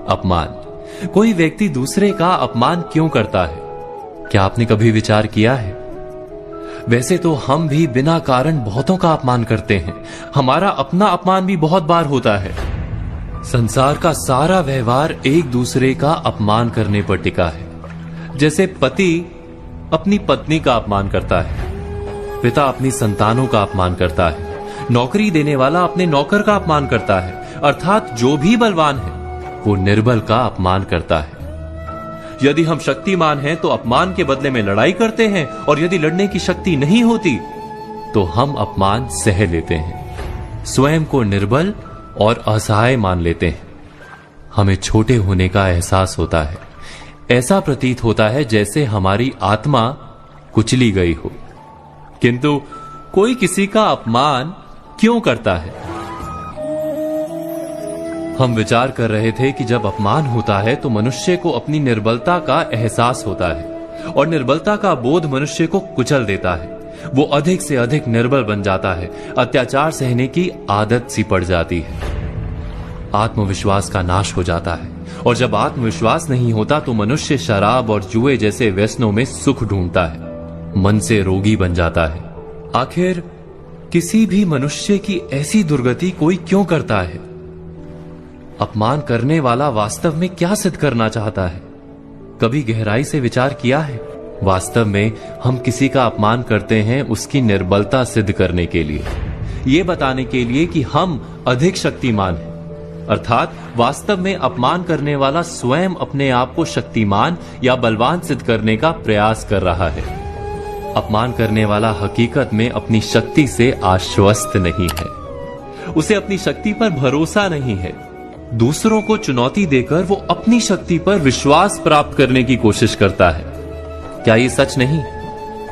अपमान। कोई व्यक्ति दूसरे का अपमान क्यों करता है? क्या आपने कभी विचार किया है? वैसे तो हम भी बिना कारण बहुतों का अपमान करते हैं। हमारा अपना अपमान भी बहुत बार होता है। संसार का सारा व्यवहार एक दूसरे का अपमान करने पर टिका है। जैसे पति अपनी पत्नी का अपमान करता है, पिता अपनी संतानों का अपमान करता है, नौकरी देने वाला अपने नौकर का अपमान करता है, अर्थात जो भी बलवान है वो निर्बल का अपमान करता है। यदि हम शक्तिमान हैं तो अपमान के बदले में लड़ाई करते हैं, और यदि लड़ने की शक्ति नहीं होती तो हम अपमान सह लेते हैं, स्वयं को निर्बल और असहाय मान लेते हैं। हमें छोटे होने का एहसास होता है। ऐसा प्रतीत होता है जैसे हमारी आत्मा कुचली गई हो। किंतु कोई किसी का अपमान क्यों करता है? हम विचार कर रहे थे कि जब अपमान होता है तो मनुष्य को अपनी निर्बलता का एहसास होता है, और निर्बलता का बोध मनुष्य को कुचल देता है। वो अधिक से अधिक निर्बल बन जाता है, अत्याचार सहने की आदत सी पड़ जाती है, आत्मविश्वास का नाश हो जाता है। और जब आत्मविश्वास नहीं होता तो मनुष्य शराब और जुए जैसे व्यसनों में सुख ढूंढता है, मन से रोगी बन जाता है। आखिर किसी भी मनुष्य की ऐसी दुर्गति कोई क्यों करता है? अपमान करने वाला वास्तव में क्या सिद्ध करना चाहता है? कभी गहराई से विचार किया है? वास्तव में हम किसी का अपमान करते हैं उसकी निर्बलता सिद्ध करने के लिए, यह बताने के लिए कि हम अधिक शक्तिमान हैं। अर्थात वास्तव में अपमान करने वाला स्वयं अपने आप को शक्तिमान या बलवान सिद्ध करने का प्रयास कर रहा है। अपमान करने वाला हकीकत में अपनी शक्ति से आश्वस्त नहीं है, उसे अपनी शक्ति पर भरोसा नहीं है। दूसरों को चुनौती देकर वो अपनी शक्ति पर विश्वास प्राप्त करने की कोशिश करता है। क्या ये सच नहीं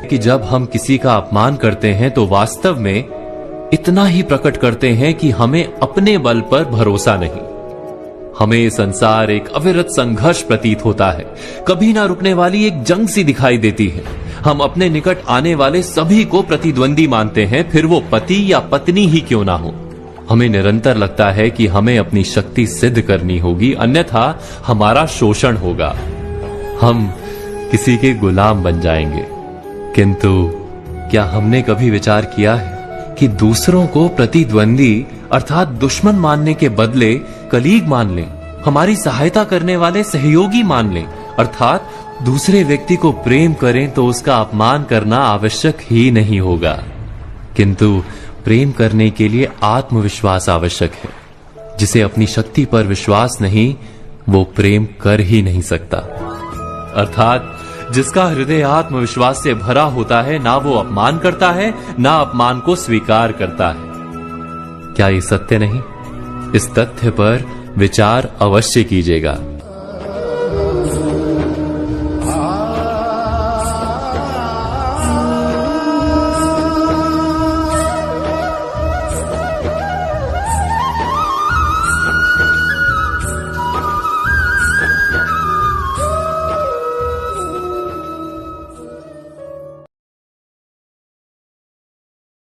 कि जब हम किसी का अपमान करते हैं तो वास्तव में इतना ही प्रकट करते हैं कि हमें अपने बल पर भरोसा नहीं? हमें ये संसार एक अविरत संघर्ष प्रतीत होता है, कभी ना रुकने वाली एक जंग सी दिखाई देती है। हम अपने निकट आने वाले सभी को प्रतिद्वंदी मानते हैं, फिर वो पति या पत्नी ही क्यों ना हो। हमें निरंतर लगता है कि हमें अपनी शक्ति सिद्ध करनी होगी, अन्यथा हमारा शोषण होगा, हम किसी के गुलाम बन जाएंगे। किंतु क्या हमने कभी विचार किया है कि दूसरों को प्रतिद्वंदी अर्थात दुश्मन मानने के बदले कलीग मान लें, हमारी सहायता करने वाले सहयोगी मान लें, अर्थात दूसरे व्यक्ति को प्रेम करें तो उसका अपमान करना आवश्यक ही नहीं होगा। किंतु प्रेम करने के लिए आत्मविश्वास आवश्यक है। जिसे अपनी शक्ति पर विश्वास नहीं, वो प्रेम कर ही नहीं सकता। अर्थात जिसका हृदय आत्मविश्वास से भरा होता है, ना वो अपमान करता है, ना अपमान को स्वीकार करता है। क्या ये सत्य नहीं? इस तथ्य पर विचार अवश्य कीजिएगा।